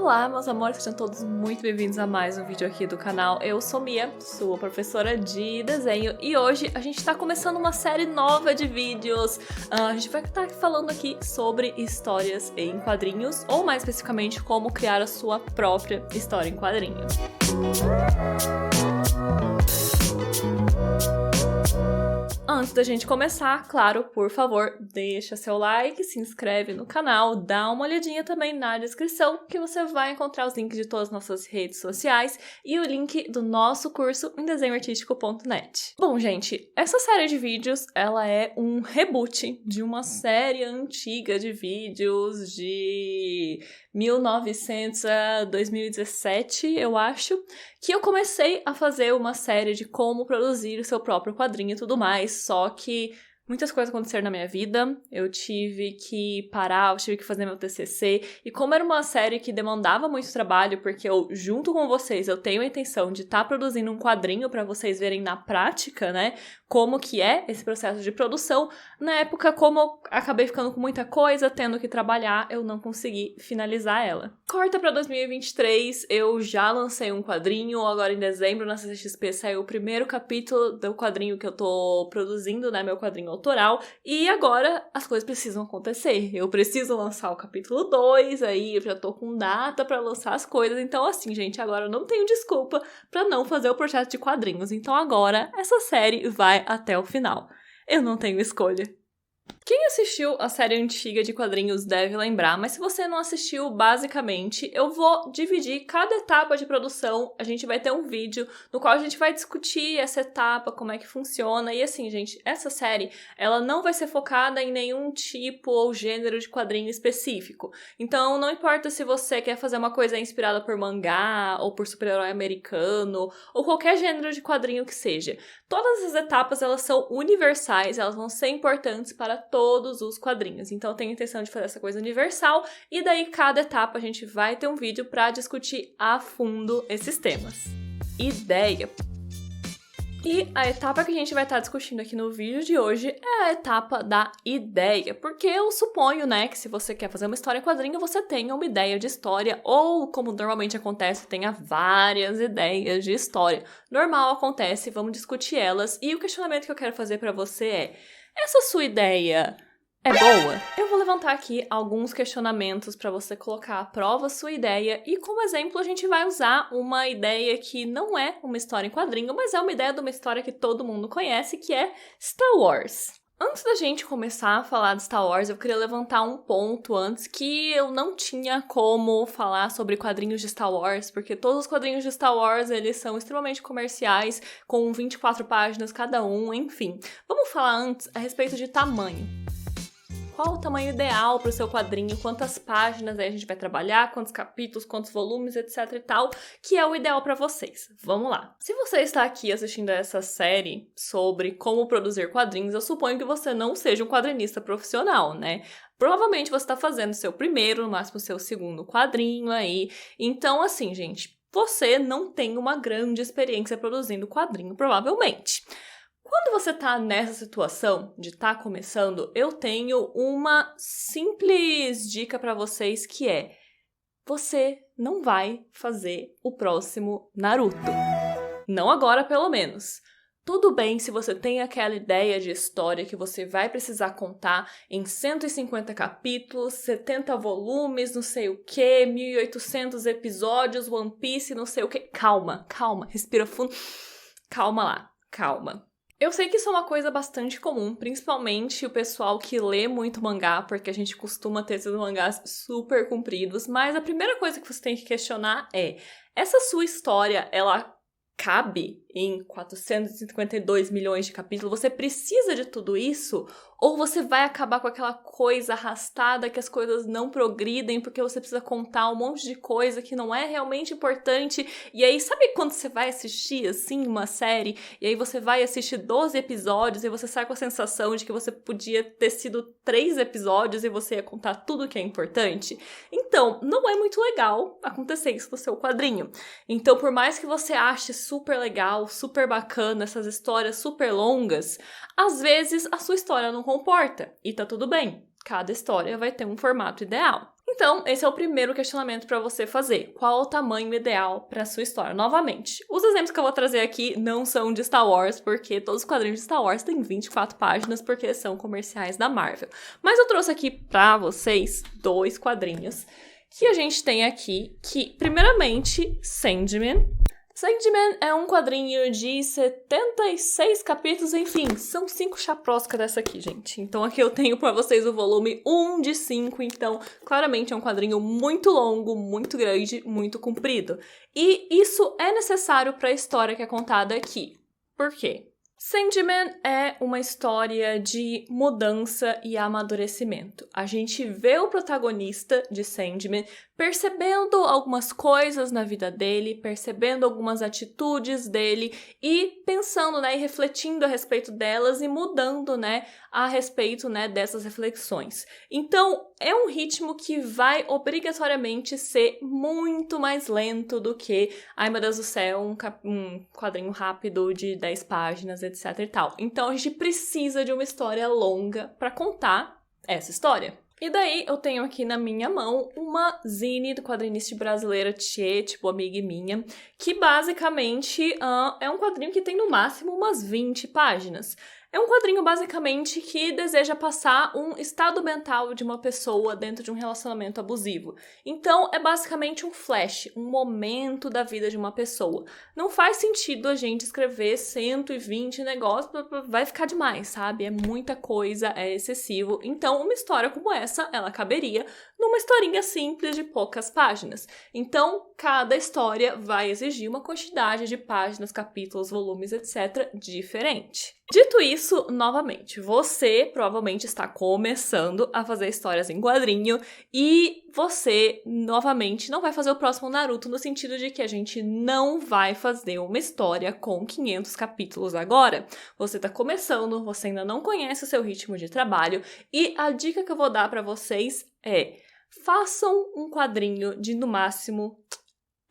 Olá, meus amores, sejam todos muito bem-vindos a mais um vídeo aqui do canal. Eu sou Mia, sua professora de desenho, e hoje a gente tá começando uma série nova de vídeos. A gente vai estar falando aqui sobre histórias em quadrinhos, ou mais especificamente, como criar a sua própria história em quadrinhos. Antes da gente começar, claro, por favor, deixa seu like, se inscreve no canal, dá uma olhadinha também na descrição, que você vai encontrar os links de todas as nossas redes sociais e o link do nosso curso em desenhoartístico.net. Bom, gente, essa série de vídeos, ela é um reboot de uma série antiga de vídeos de 1900 a 2017, eu acho, que eu comecei a fazer uma série de como produzir o seu próprio quadrinho e tudo mais, só que muitas coisas aconteceram na minha vida, eu tive que parar, eu tive que fazer meu TCC, e como era uma série que demandava muito trabalho, porque eu, junto com vocês, eu tenho a intenção de estar produzindo um quadrinho para vocês verem na prática, né, como que é esse processo de produção. Na época, como eu acabei ficando com muita coisa, tendo que trabalhar, eu não consegui finalizar ela. Corta pra 2023, eu já lancei um quadrinho, agora em dezembro na CCXP saiu o primeiro capítulo do quadrinho que eu tô produzindo, né, meu quadrinho autoral, e agora as coisas precisam acontecer. Eu preciso lançar o capítulo 2, aí eu já tô com data pra lançar as coisas, então assim, gente, agora eu não tenho desculpa pra não fazer o projeto de quadrinhos, então agora essa série vai até o final. Eu não tenho escolha. Quem assistiu a série antiga de quadrinhos deve lembrar, mas se você não assistiu, basicamente, eu vou dividir cada etapa de produção. A gente vai ter um vídeo no qual a gente vai discutir essa etapa, como é que funciona. E assim, gente, essa série, ela não vai ser focada em nenhum tipo ou gênero de quadrinho específico. Então, não importa se você quer fazer uma coisa inspirada por mangá, ou por super-herói americano, ou qualquer gênero de quadrinho que seja. Todas as etapas, elas são universais, elas vão ser importantes para todos os quadrinhos. Então, eu tenho a intenção de fazer essa coisa universal, e daí, cada etapa, a gente vai ter um vídeo para discutir a fundo esses temas. Ideia. E a etapa que a gente vai estar discutindo aqui no vídeo de hoje é a etapa da ideia, porque eu suponho, né, que se você quer fazer uma história em quadrinho, você tenha uma ideia de história, ou, como normalmente acontece, tenha várias ideias de história. Normal acontece, vamos discutir elas, e o questionamento que eu quero fazer pra você é: essa sua ideia é boa? Eu vou levantar aqui alguns questionamentos para você colocar à prova a sua ideia, e como exemplo a gente vai usar uma ideia que não é uma história em quadrinho, mas é uma ideia de uma história que todo mundo conhece, que é Star Wars. Antes da gente começar a falar de Star Wars, eu queria levantar um ponto antes, que eu não tinha como falar sobre quadrinhos de Star Wars, porque todos os quadrinhos de Star Wars, eles são extremamente comerciais, com 24 páginas cada um, enfim. Vamos falar antes a respeito de tamanho. Qual o tamanho ideal para o seu quadrinho, quantas páginas aí a gente vai trabalhar, quantos capítulos, quantos volumes, etc e tal, que é o ideal para vocês. Vamos lá. Se você está aqui assistindo a essa série sobre como produzir quadrinhos, eu suponho que você não seja um quadrinista profissional, né? Provavelmente você está fazendo seu primeiro, no máximo seu segundo quadrinho aí. Então, assim, gente, você não tem uma grande experiência produzindo quadrinho, provavelmente. Quando você tá nessa situação de estar começando, eu tenho uma simples dica pra vocês, que é: você não vai fazer o próximo Naruto. Não agora, pelo menos. Tudo bem se você tem aquela ideia de história que você vai precisar contar em 150 capítulos, 70 volumes, não sei o que, 1800 episódios, One Piece, não sei o que. Calma, respira fundo. Calma lá, calma. Eu sei que isso é uma coisa bastante comum, principalmente o pessoal que lê muito mangá, porque a gente costuma ter esses mangás super compridos, mas a primeira coisa que você tem que questionar é: essa sua história, ela cabe em 452 milhões de capítulos? Você precisa de tudo isso? Ou você vai acabar com aquela coisa arrastada, que as coisas não progridem porque você precisa contar um monte de coisa que não é realmente importante? E aí, sabe quando você vai assistir, assim, uma série, e aí você vai assistir 12 episódios e você sai com a sensação de que você podia ter sido 3 episódios e você ia contar tudo que é importante? Então, não é muito legal acontecer isso no seu quadrinho. Então, por mais que você ache super legal, super bacana, essas histórias super longas, às vezes a sua história não comporta, e tá tudo bem. Cada história vai ter um formato ideal. Então, esse é o primeiro questionamento para você fazer. Qual o tamanho ideal para sua história? Novamente, os exemplos que eu vou trazer aqui não são de Star Wars, porque todos os quadrinhos de Star Wars têm 24 páginas, porque são comerciais da Marvel. Mas eu trouxe aqui para vocês 2 quadrinhos que a gente tem aqui, que, primeiramente, Sandman. Sandman é um quadrinho de 76 capítulos, enfim, são 5 chaprosca dessa aqui, gente. Então aqui eu tenho pra vocês o volume 1 de 5, então claramente é um quadrinho muito longo, muito grande, muito comprido. E isso é necessário pra história que é contada aqui. Por quê? Sandman é uma história de mudança e amadurecimento. A gente vê o protagonista de Sandman percebendo algumas coisas na vida dele, percebendo algumas atitudes dele e pensando, né, e refletindo a respeito delas e mudando, né, a respeito, né, dessas reflexões. Então, é um ritmo que vai obrigatoriamente ser muito mais lento do que, ai meu Deus do céu, um quadrinho rápido de 10 páginas, etc e tal. Então, a gente precisa de uma história longa para contar essa história. E daí, eu tenho aqui na minha mão uma zine do quadrinista brasileira Tchê, tipo amiga minha, que basicamente é um quadrinho que tem no máximo umas 20 páginas. É um quadrinho, basicamente, que deseja passar um estado mental de uma pessoa dentro de um relacionamento abusivo. Então, é basicamente um flash, um momento da vida de uma pessoa. Não faz sentido a gente escrever 120 negócios, vai ficar demais, sabe? É muita coisa, é excessivo. Então, uma história como essa, ela caberia numa historinha simples de poucas páginas. Então, cada história vai exigir uma quantidade de páginas, capítulos, volumes, etc. diferente. Dito isso, novamente, você provavelmente está começando a fazer histórias em quadrinho e você, novamente, não vai fazer o próximo Naruto no sentido de que a gente não vai fazer uma história com 500 capítulos agora. Você está começando, você ainda não conhece o seu ritmo de trabalho e a dica que eu vou dar para vocês é: façam um quadrinho de, no máximo,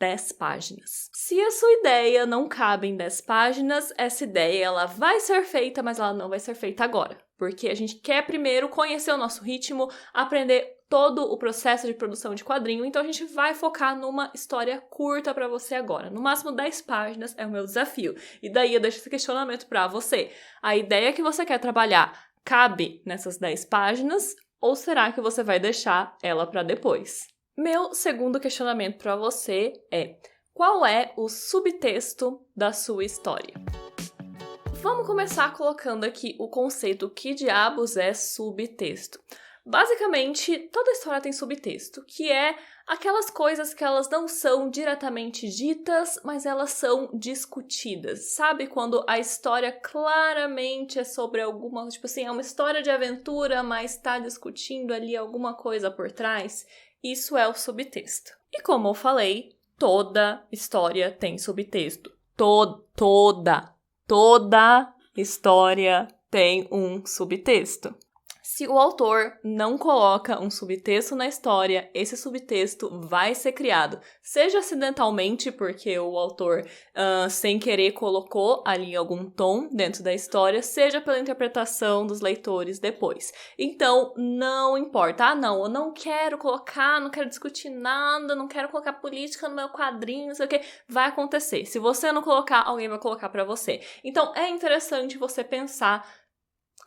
10 páginas. Se a sua ideia não cabe em 10 páginas, essa ideia ela vai ser feita, mas ela não vai ser feita agora. Porque a gente quer primeiro conhecer o nosso ritmo, aprender todo o processo de produção de quadrinho, então a gente vai focar numa história curta para você agora. No máximo 10 páginas é o meu desafio. E daí eu deixo esse questionamento para você. A ideia que você quer trabalhar cabe nessas 10 páginas ou será que você vai deixar ela para depois? Meu segundo questionamento para você é: qual é o subtexto da sua história? Vamos começar colocando aqui o conceito que diabos é subtexto. Basicamente, toda história tem subtexto, que é aquelas coisas que elas não são diretamente ditas, mas elas são discutidas. Sabe quando a história claramente é sobre alguma, tipo assim, é uma história de aventura, mas está discutindo ali alguma coisa por trás? Isso é o subtexto. E como eu falei, toda história tem subtexto. Toda história tem um subtexto. Se o autor não coloca um subtexto na história, esse subtexto vai ser criado, seja acidentalmente, porque o autor, sem querer, colocou ali algum tom dentro da história, seja pela interpretação dos leitores depois. Então, não importa. Não, eu não quero colocar, não quero discutir nada, não quero colocar política no meu quadrinho, não sei o que. Vai acontecer. Se você não colocar, alguém vai colocar pra você. Então, é interessante você pensar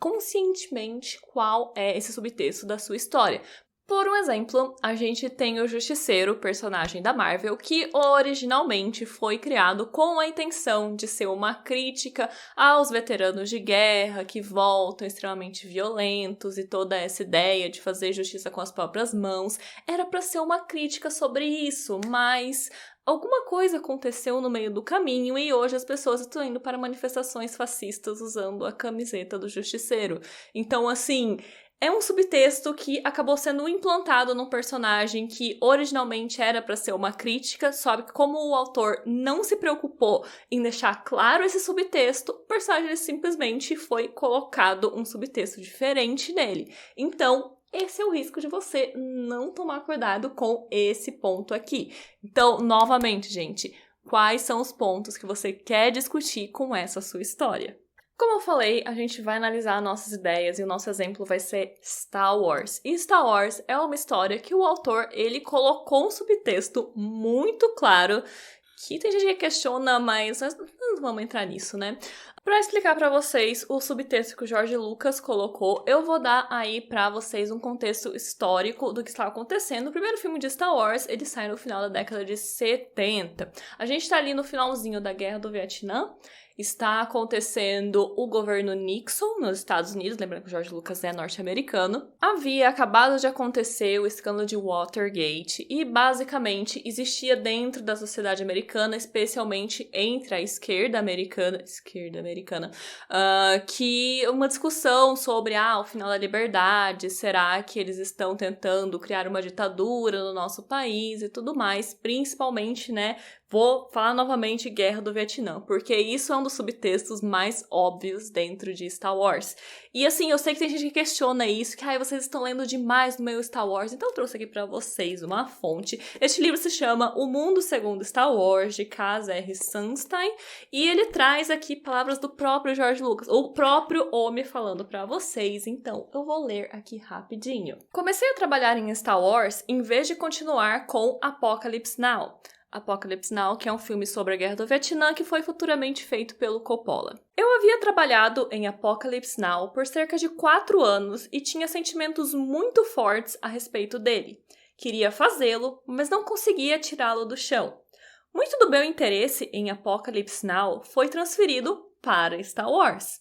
conscientemente qual é esse subtexto da sua história. Por um exemplo, a gente tem o Justiceiro, personagem da Marvel, que originalmente foi criado com a intenção de ser uma crítica aos veteranos de guerra que voltam extremamente violentos e toda essa ideia de fazer justiça com as próprias mãos. Era para ser uma crítica sobre isso, mas alguma coisa aconteceu no meio do caminho e hoje as pessoas estão indo para manifestações fascistas usando a camiseta do Justiceiro. Então, assim, é um subtexto que acabou sendo implantado num personagem que originalmente era para ser uma crítica, só que como o autor não se preocupou em deixar claro esse subtexto, o personagem simplesmente foi colocado um subtexto diferente nele. Então, esse é o risco de você não tomar cuidado com esse ponto aqui. Então, novamente, gente, quais são os pontos que você quer discutir com essa sua história? Como eu falei, a gente vai analisar nossas ideias e o nosso exemplo vai ser Star Wars. E Star Wars é uma história que o autor, ele colocou um subtexto muito claro, que tem gente que questiona, mas nós não vamos entrar nisso, né? Pra explicar pra vocês o subtexto que o George Lucas colocou, eu vou dar aí pra vocês um contexto histórico do que está acontecendo. O primeiro filme de Star Wars, ele sai no final da década de 70. A gente tá ali no finalzinho da Guerra do Vietnã. Está acontecendo o governo Nixon nos Estados Unidos, lembrando que o George Lucas é norte-americano. Havia acabado de acontecer o escândalo de Watergate e, basicamente, existia dentro da sociedade americana, especialmente entre a esquerda americana, que uma discussão sobre, o final da liberdade, será que eles estão tentando criar uma ditadura no nosso país e tudo mais, principalmente, né, vou falar novamente Guerra do Vietnã, porque isso é um dos subtextos mais óbvios dentro de Star Wars. E assim, eu sei que tem gente que questiona isso, que vocês estão lendo demais no meu Star Wars, então eu trouxe aqui pra vocês uma fonte. Este livro se chama O Mundo Segundo Star Wars, de K.R. Sunstein, e ele traz aqui palavras do próprio George Lucas, o próprio homem falando pra vocês, então eu vou ler aqui rapidinho. Comecei a trabalhar em Star Wars em vez de continuar com Apocalypse Now. Apocalypse Now, que é um filme sobre a Guerra do Vietnã que foi futuramente feito pelo Coppola. Eu havia trabalhado em Apocalypse Now por cerca de 4 anos e tinha sentimentos muito fortes a respeito dele. Queria fazê-lo, mas não conseguia tirá-lo do chão. Muito do meu interesse em Apocalypse Now foi transferido para Star Wars.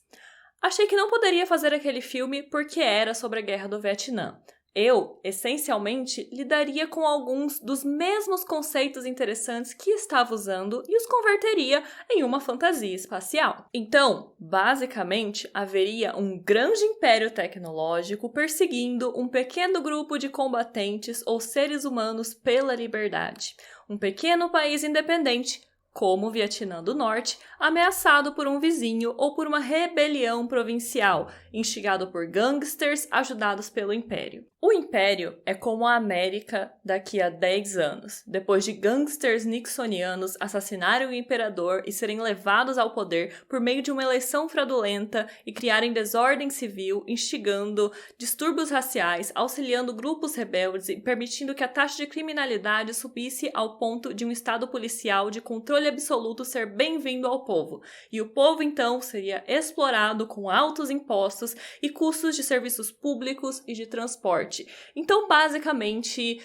Achei que não poderia fazer aquele filme porque era sobre a Guerra do Vietnã. Eu, essencialmente, lidaria com alguns dos mesmos conceitos interessantes que estava usando e os converteria em uma fantasia espacial. Então, basicamente, haveria um grande império tecnológico perseguindo um pequeno grupo de combatentes ou seres humanos pela liberdade. Um pequeno país independente, como o Vietnã do Norte, ameaçado por um vizinho ou por uma rebelião provincial, instigado por gangsters ajudados pelo Império. O Império é como a América daqui a 10 anos, depois de gangsters nixonianos assassinarem o imperador e serem levados ao poder por meio de uma eleição fraudulenta e criarem desordem civil, instigando distúrbios raciais, auxiliando grupos rebeldes e permitindo que a taxa de criminalidade subisse ao ponto de um estado policial de controle absoluto ser bem-vindo ao povo. E o povo, então, seria explorado com altos impostos e custos de serviços públicos e de transporte. Então, basicamente,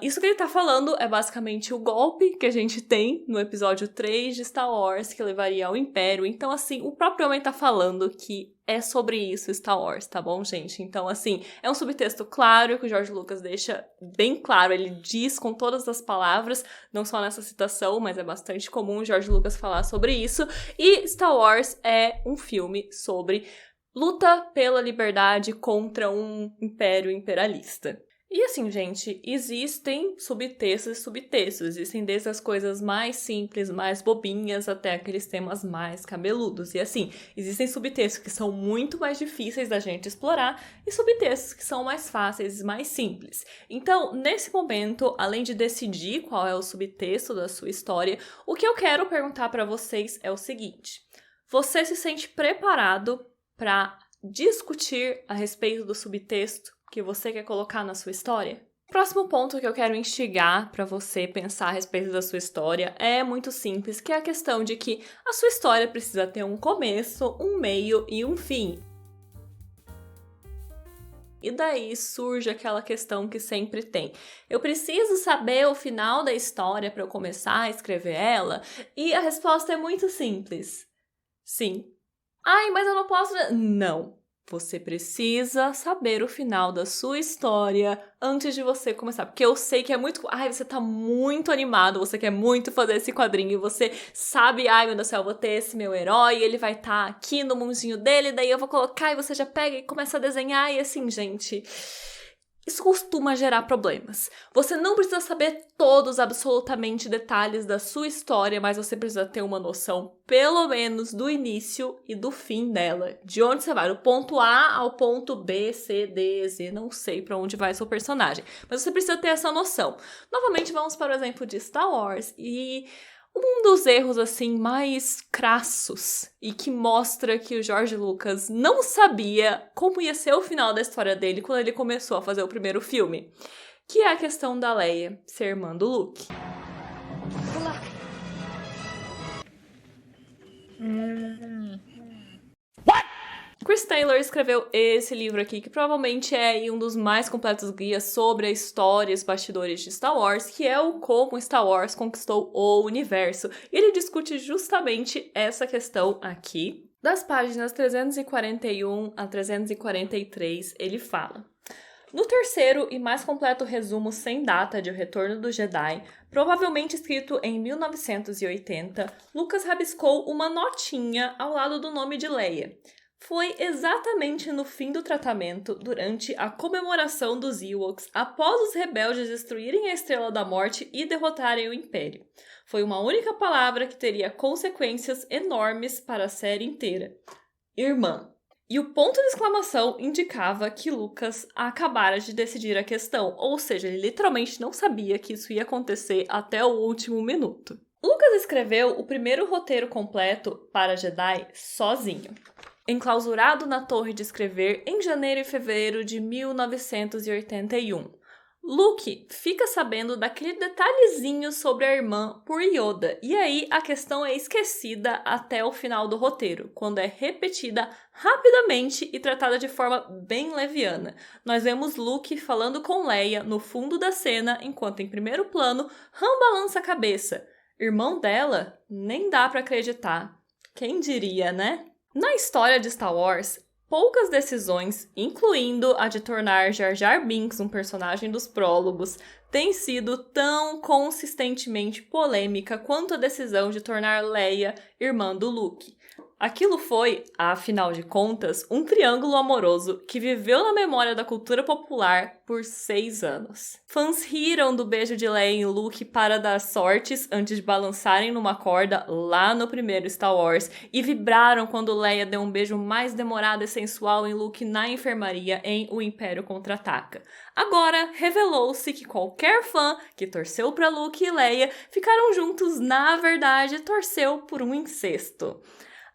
isso que ele tá falando é basicamente o golpe que a gente tem no episódio 3 de Star Wars, que levaria ao Império. Então, assim, o próprio homem tá falando que é sobre isso Star Wars, tá bom, gente? Então, assim, é um subtexto claro que o George Lucas deixa bem claro. Ele diz com todas as palavras, não só nessa citação, mas é bastante comum o George Lucas falar sobre isso. E Star Wars é um filme sobre luta pela liberdade contra um império imperialista. E assim, gente, existem subtextos e subtextos. Existem desde as coisas mais simples, mais bobinhas, até aqueles temas mais cabeludos. E assim, existem subtextos que são muito mais difíceis da gente explorar e subtextos que são mais fáceis e mais simples. Então, nesse momento, além de decidir qual é o subtexto da sua história, o que eu quero perguntar para vocês é o seguinte: você se sente preparado para discutir a respeito do subtexto que você quer colocar na sua história? O próximo ponto que eu quero instigar para você pensar a respeito da sua história é muito simples, que é a questão de que a sua história precisa ter um começo, um meio e um fim. E daí surge aquela questão que sempre tem. Eu preciso saber o final da história para eu começar a escrever ela? E a resposta é muito simples. Sim. Ai, mas eu não posso... Não. Você precisa saber o final da sua história antes de você começar. Porque eu sei que é muito... Ai, você tá muito animado, você quer muito fazer esse quadrinho. E você sabe, ai, meu Deus do céu, eu vou ter esse meu herói, ele vai estar aqui no mundinho dele, daí eu vou colocar e você já pega e começa a desenhar. E assim, gente... Isso costuma gerar problemas. Você não precisa saber todos, absolutamente, detalhes da sua história, mas você precisa ter uma noção, pelo menos, do início e do fim dela. De onde você vai, do ponto A ao ponto B, C, D, Z, não sei pra onde vai seu personagem. Mas você precisa ter essa noção. Novamente, vamos para o exemplo de Star Wars. E Um dos erros, assim, mais crassos e que mostra que o George Lucas não sabia como ia ser o final da história dele quando ele começou a fazer o primeiro filme, que é a questão da Leia ser irmã do Luke. Chris Taylor escreveu esse livro aqui, que provavelmente é um dos mais completos guias sobre a história e os bastidores de Star Wars, que é o Como Star Wars Conquistou o Universo. E ele discute justamente essa questão aqui. Das páginas 341 a 343, ele fala: no terceiro e mais completo resumo sem data de O Retorno do Jedi, provavelmente escrito em 1980, Lucas rabiscou uma notinha ao lado do nome de Leia. Foi exatamente no fim do tratamento, durante a comemoração dos Ewoks, após os rebeldes destruírem a Estrela da Morte e derrotarem o Império. Foi uma única palavra que teria consequências enormes para a série inteira. Irmã. E o ponto de exclamação indicava que Lucas acabara de decidir a questão, ou seja, ele literalmente não sabia que isso ia acontecer até o último minuto. Lucas escreveu o primeiro roteiro completo para Jedi sozinho, enclausurado na Torre de Escrever em janeiro e fevereiro de 1981. Luke fica sabendo daquele detalhezinho sobre a irmã por Yoda, e aí a questão é esquecida até o final do roteiro, quando é repetida rapidamente e tratada de forma bem leviana. Nós vemos Luke falando com Leia no fundo da cena, enquanto em primeiro plano, Han balança a cabeça. Irmão dela? Nem dá pra acreditar. Quem diria, né? Na história de Star Wars, poucas decisões, incluindo a de tornar Jar Jar Binks um personagem dos prólogos, têm sido tão consistentemente polêmica quanto a decisão de tornar Leia irmã do Luke. Aquilo foi, afinal de contas, um triângulo amoroso que viveu na memória da cultura popular por 6 anos. Fãs riram do beijo de Leia em Luke para dar sortes antes de balançarem numa corda lá no primeiro Star Wars e vibraram quando Leia deu um beijo mais demorado e sensual em Luke na enfermaria em O Império Contra-Ataca. Agora, revelou-se que qualquer fã que torceu para Luke e Leia ficaram juntos, na verdade, torceu por um incesto.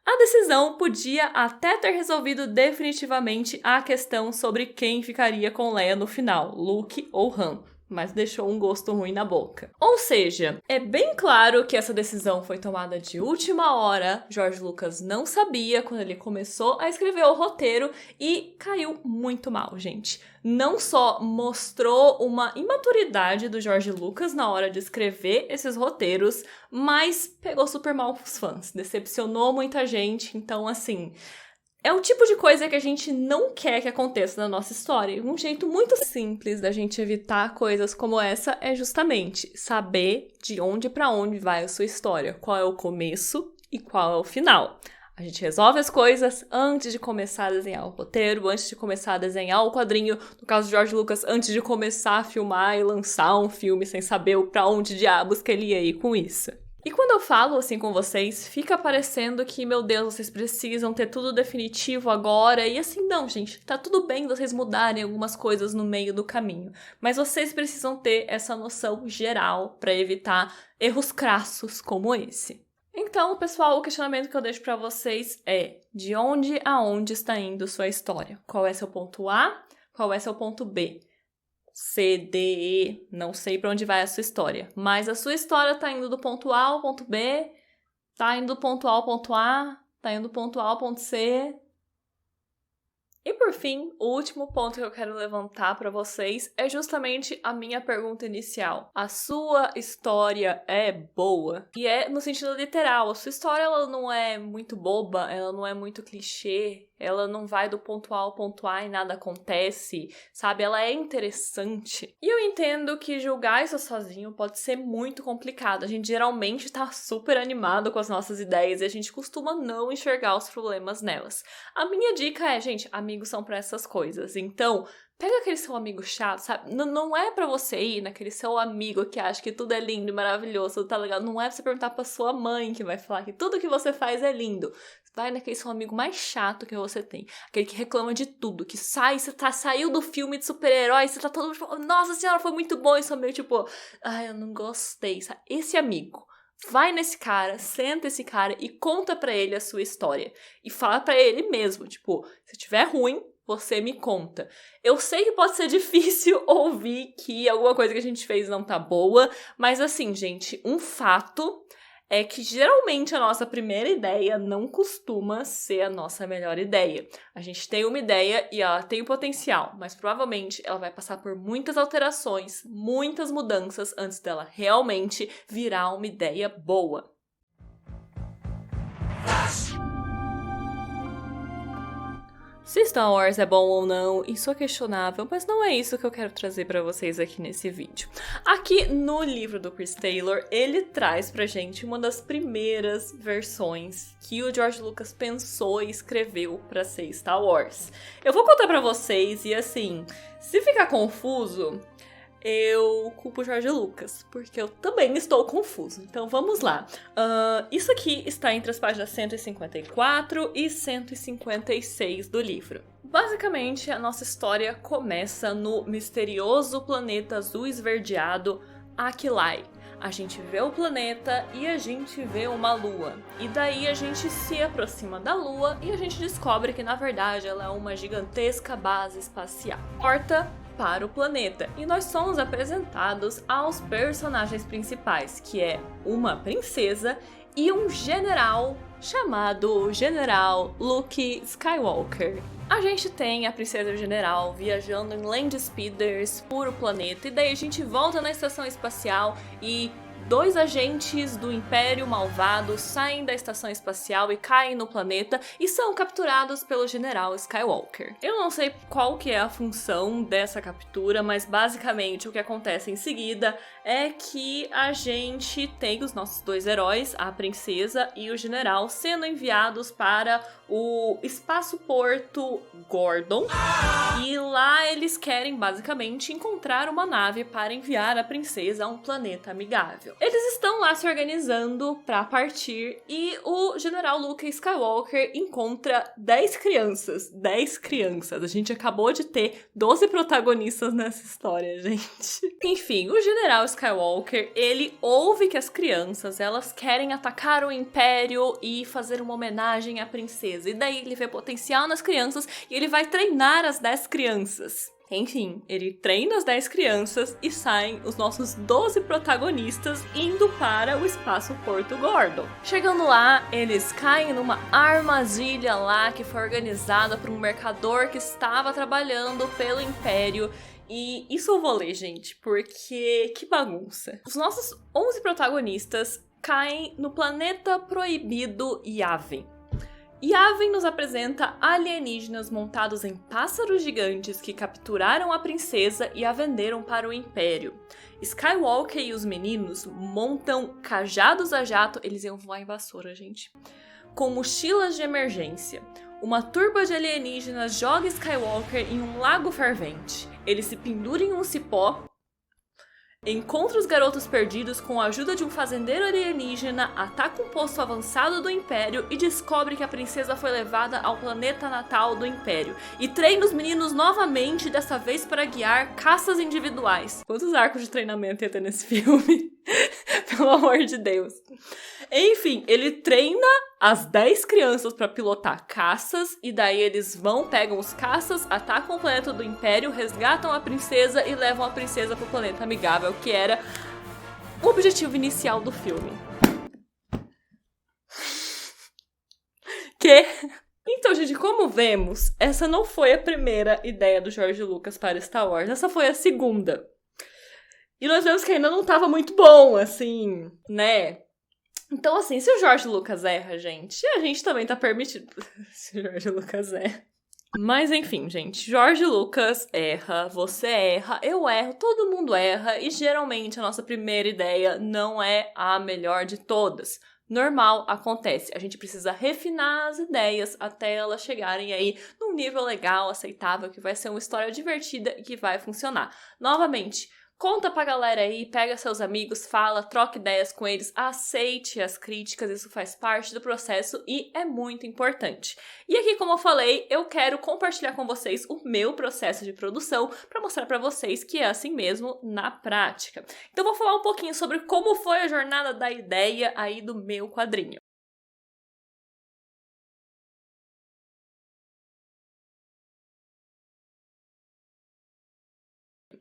A decisão podia até ter resolvido definitivamente a questão sobre quem ficaria com Leia no final, Luke ou Han, mas deixou um gosto ruim na boca. Ou seja, é bem claro que essa decisão foi tomada de última hora, George Lucas não sabia quando ele começou a escrever o roteiro e caiu muito mal, gente. Não só mostrou uma imaturidade do George Lucas na hora de escrever esses roteiros, mas pegou super mal os fãs, decepcionou muita gente, então assim... É o tipo de coisa que a gente não quer que aconteça na nossa história. Um jeito muito simples da gente evitar coisas como essa é justamente saber de onde para onde vai a sua história. Qual é o começo e qual é o final. A gente resolve as coisas antes de começar a desenhar o roteiro, antes de começar a desenhar o quadrinho. No caso de George Lucas, antes de começar a filmar e lançar um filme sem saber pra onde diabos que ele ia ir com isso. E quando eu falo assim com vocês, fica parecendo que, meu Deus, vocês precisam ter tudo definitivo agora. E assim, não, gente, tá tudo bem vocês mudarem algumas coisas no meio do caminho. Mas vocês precisam ter essa noção geral para evitar erros crassos como esse. Então, pessoal, o questionamento que eu deixo pra vocês é: de onde a onde está indo sua história? Qual é seu ponto A? Qual é seu ponto B? C, D, E, não sei pra onde vai a sua história. Mas a sua história tá indo do ponto A ao ponto B, tá indo do ponto A ao ponto A, tá indo do ponto A ao ponto C. E por fim, o último ponto que eu quero levantar para vocês é justamente a minha pergunta inicial. A sua história é boa? E é no sentido literal. A sua história ela não é muito boba, ela não é muito clichê, ela não vai do ponto A ao ponto A e nada acontece, sabe? Ela é interessante. E eu entendo que julgar isso sozinho pode ser muito complicado. A gente geralmente tá super animado com as nossas ideias e a gente costuma não enxergar os problemas nelas. A minha dica é, gente, amigos são pra essas coisas. Então, pega aquele seu amigo chato, sabe? Não é pra você ir naquele seu amigo que acha que tudo é lindo e maravilhoso, tudo tá legal. Não é pra você perguntar pra sua mãe que vai falar que tudo que você faz é lindo. Vai naquele seu amigo mais chato que você tem. Aquele que reclama de tudo. Que saiu do filme de super-herói, você tá todo tipo, nossa senhora, foi muito bom. E seu amigo tipo, ai, eu não gostei, sabe? Esse amigo. Vai nesse cara, senta esse cara e conta pra ele a sua história. E fala pra ele mesmo, tipo, se tiver ruim, você me conta. Eu sei que pode ser difícil ouvir que alguma coisa que a gente fez não tá boa, mas assim, gente, um fato é que geralmente a nossa primeira ideia não costuma ser a nossa melhor ideia. A gente tem uma ideia e ela tem o potencial, mas provavelmente ela vai passar por muitas alterações, muitas mudanças antes dela realmente virar uma ideia boa. Se Star Wars é bom ou não, isso é questionável, mas não é isso que eu quero trazer pra vocês aqui nesse vídeo. Aqui no livro do Chris Taylor, ele traz pra gente uma das primeiras versões que o George Lucas pensou e escreveu pra ser Star Wars. Eu vou contar pra vocês e assim, se ficar confuso, eu culpo o George Lucas, porque eu também estou confuso. Então vamos lá. Isso aqui está entre as páginas 154 e 156 do livro. Basicamente, a nossa história começa no misterioso planeta azul esverdeado Aquilai. A gente vê o planeta e a gente vê uma lua. E daí a gente se aproxima da lua e a gente descobre que, na verdade, ela é uma gigantesca base espacial. Porta para o planeta. E nós somos apresentados aos personagens principais, que é uma princesa e um general chamado General Luke Skywalker. A gente tem a princesa e o general viajando em land speeders por o planeta, e daí a gente volta na estação espacial e 2 agentes do Império Malvado saem da estação espacial e caem no planeta e são capturados pelo General Skywalker. Eu não sei qual que é a função dessa captura, mas basicamente o que acontece em seguida é que a gente tem os nossos 2 heróis, a princesa e o general, sendo enviados para o espaço-porto Gordon, e lá eles querem basicamente encontrar uma nave para enviar a princesa a um planeta amigável. Eles estão lá se organizando para partir e o general Luke Skywalker encontra 10 crianças. 10 crianças. A gente acabou de ter 12 protagonistas nessa história, gente. Enfim, o general Skywalker, ele ouve que as crianças, elas querem atacar o Império e fazer uma homenagem à princesa. E daí ele vê potencial nas crianças e ele vai treinar as 10 crianças. Enfim, ele treina as 10 crianças e saem os nossos 12 protagonistas indo para o espaço Porto Gordon. Chegando lá, eles caem numa armadilha lá que foi organizada por um mercador que estava trabalhando pelo Império. E isso eu vou ler, gente, porque que bagunça. Os nossos 11 protagonistas caem no planeta proibido Yavin. Yavin nos apresenta alienígenas montados em pássaros gigantes que capturaram a princesa e a venderam para o Império. Skywalker e os meninos montam cajados a jato, eles iam voar em vassoura, gente, com mochilas de emergência. Uma turba de alienígenas joga Skywalker em um lago fervente. Ele se pendura em um cipó, encontra os garotos perdidos com a ajuda de um fazendeiro alienígena, ataca um posto avançado do Império e descobre que a princesa foi levada ao planeta natal do Império. E treina os meninos novamente, dessa vez para guiar caças individuais. Quantos arcos de treinamento ia ter nesse filme? Pelo amor de Deus. Enfim, ele treina as 10 crianças para pilotar caças, e daí eles pegam os caças, atacam o planeta do Império, resgatam a princesa e levam a princesa pro planeta amigável, que era o objetivo inicial do filme. Então, gente, como vemos, essa não foi a primeira ideia do George Lucas para Star Wars, essa foi a segunda. E nós vemos que ainda não tava muito bom, assim, né? Então, assim, se o George Lucas erra, gente, a gente também tá permitido. Se o George Lucas erra. Mas, enfim, gente, George Lucas erra, você erra, eu erro, todo mundo erra. E, geralmente, a nossa primeira ideia não é a melhor de todas. Normal, acontece. A gente precisa refinar as ideias até elas chegarem aí num nível legal, aceitável, que vai ser uma história divertida e que vai funcionar. Novamente, Conta pra galera aí, pega seus amigos, fala, troca ideias com eles, aceite as críticas, isso faz parte do processo e é muito importante. E aqui, como eu falei, eu quero compartilhar com vocês o meu processo de produção para mostrar para vocês que é assim mesmo na prática. Então vou falar um pouquinho sobre como foi a jornada da ideia aí do meu quadrinho.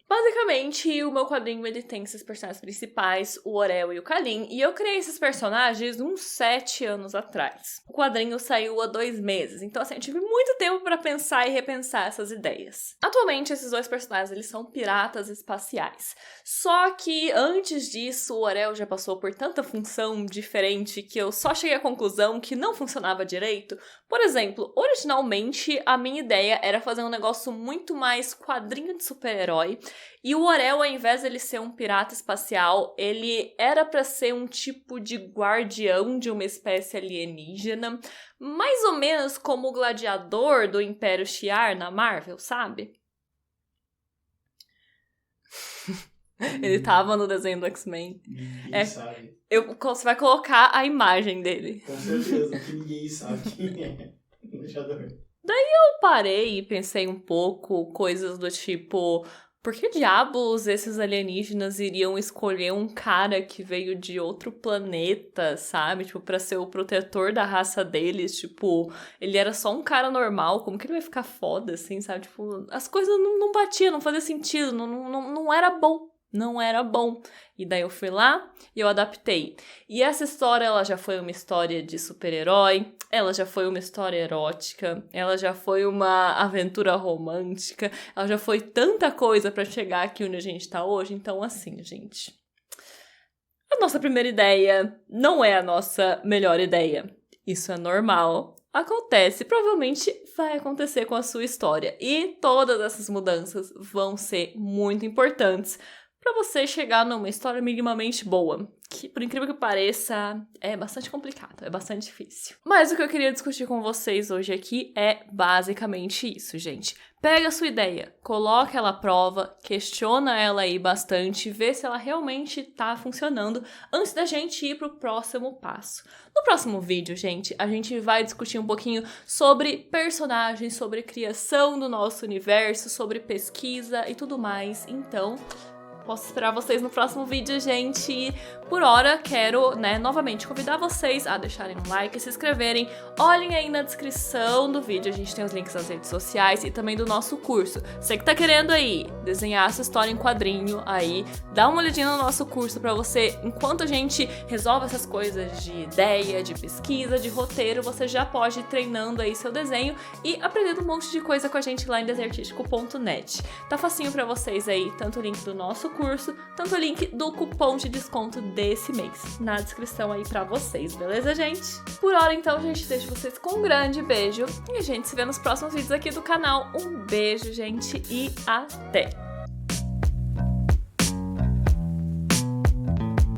Basicamente, o meu quadrinho ele tem esses personagens principais, o Orel e o Kalin, e eu criei esses personagens uns 7 anos atrás. O quadrinho saiu há 2 meses, então assim, eu tive muito tempo para pensar e repensar essas ideias. Atualmente, esses 2 personagens eles são piratas espaciais. Só que antes disso, o Orel já passou por tanta função diferente que eu só cheguei à conclusão que não funcionava direito. Por exemplo, originalmente a minha ideia era fazer um negócio muito mais quadrinho de super-herói. E o Orel, ao invés de ele ser um pirata espacial, ele era pra ser um tipo de guardião de uma espécie alienígena, mais ou menos como o gladiador do Império Shi'ar na Marvel, sabe? Ele tava no desenho do X-Men. Ninguém sabe. Você vai colocar a imagem dele. Com certeza, que ninguém sabe quem é o gladiador. Eu parei e pensei um pouco, coisas do tipo... Por que diabos esses alienígenas iriam escolher um cara que veio de outro planeta, sabe? Tipo, pra ser o protetor da raça deles. Tipo, ele era só um cara normal. Como que ele vai ficar foda, assim, sabe? Tipo, as coisas não batiam, não fazia sentido. Não era bom. Não era bom. E daí eu fui lá e eu adaptei. E essa história, ela já foi uma história de super-herói, ela já foi uma história erótica, ela já foi uma aventura romântica, ela já foi tanta coisa pra chegar aqui onde a gente tá hoje. Então, assim, gente, a nossa primeira ideia não é a nossa melhor ideia. Isso é normal. Acontece, provavelmente vai acontecer com a sua história. E todas essas mudanças vão ser muito importantes para você chegar numa história minimamente boa, que, por incrível que pareça, é bastante complicado, é bastante difícil. Mas o que eu queria discutir com vocês hoje aqui é basicamente isso, gente. Pega a sua ideia, coloca ela à prova, questiona ela aí bastante, vê se ela realmente tá funcionando antes da gente ir pro próximo passo. No próximo vídeo, gente, a gente vai discutir um pouquinho sobre personagens, sobre criação do nosso universo, sobre pesquisa e tudo mais, então... Posso esperar vocês no próximo vídeo, gente. Por hora, quero, novamente convidar vocês a deixarem um like e se inscreverem. Olhem aí na descrição do vídeo, a gente tem os links das redes sociais e também do nosso curso. Você que tá querendo aí desenhar essa história em quadrinho aí, dá uma olhadinha no nosso curso pra você, enquanto a gente resolve essas coisas de ideia, de pesquisa, de roteiro, você já pode ir treinando aí seu desenho e aprendendo um monte de coisa com a gente lá em desenhartístico.net. Tá facinho pra vocês aí, tanto o link do nosso curso, tanto o link do cupom de desconto desse mês na descrição aí pra vocês, beleza, gente? Por hora, então, gente, deixo vocês com um grande beijo e a gente se vê nos próximos vídeos aqui do canal. Um beijo, gente, e até!